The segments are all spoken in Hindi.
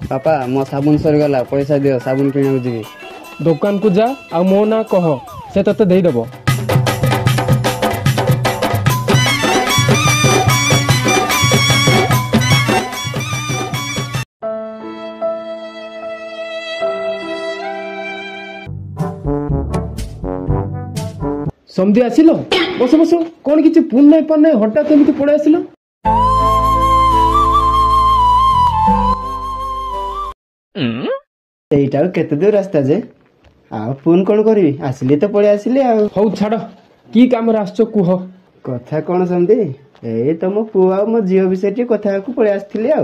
बापा मो साबुन सरीगला पैसा दियो साबुन किणा जी दुकान को जा आ मो ना कह से तते देई देबो। समझी आसिल बस बस कौन किसी पुन नहीं पार नहीं हठात एमती पड़े आसिल। एटा केते दूर रास्ता जे आ फोन कौन करी आसिले तो पड़े आसिले आ हौ छाड़ की काम रे आसछ कुह। कथा कौन समझी ए तुम पुआ आ मो झियो विषय टी कथा को पड़े आस्थिले आ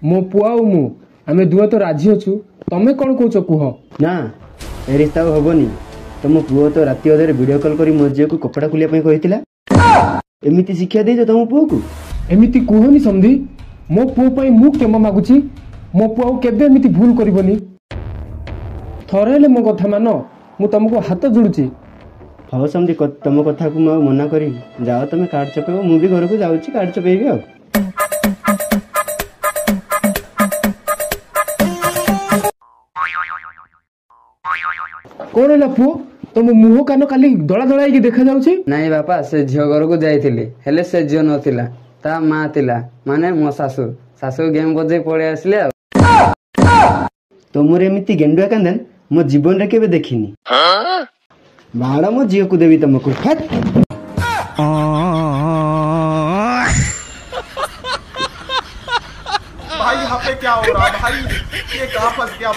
मो पुआ और मु आमे दुआ तो राजी अछु तमे कौन कहछ कुह। ना ए रिश्ता हबनी तुम पुओ तो राति अधे वीडियो कॉल करी मो झियो को कपड़ा खुलिया पई कहितिला एमिति शिक्षा देजो तुम पुओ को एमिति कुहनी समझी मो पुओ पई मु क्षमा मागुची मो पुओ केबे एमिति भूल करबनी थरे हेले मो कथा मान मु तुमको हाथ जोड़ुची। हाँ समझी तुम कथा को मैं मना करी जाओ तुम कार्ड चपेब मु भी घर को जाऊँगी कार्ड चपेबी आ कौन है पुओ तुम मुह कान काली दला दला देखा जाउची। नहीं बापा से झियो घर को जाइथिली हेले से झियो नथिला ता माँ थिला माने मो सासू सासू गेम बजे पड़े आसले तुमर एमती गेंडुआ कांदन मो जीवन रे केबे देखिनी बाड़ा मो झियो को देवी तुमको भाई यहाँ पे क्या हो रहा भाई ये कहाँ फंस गया।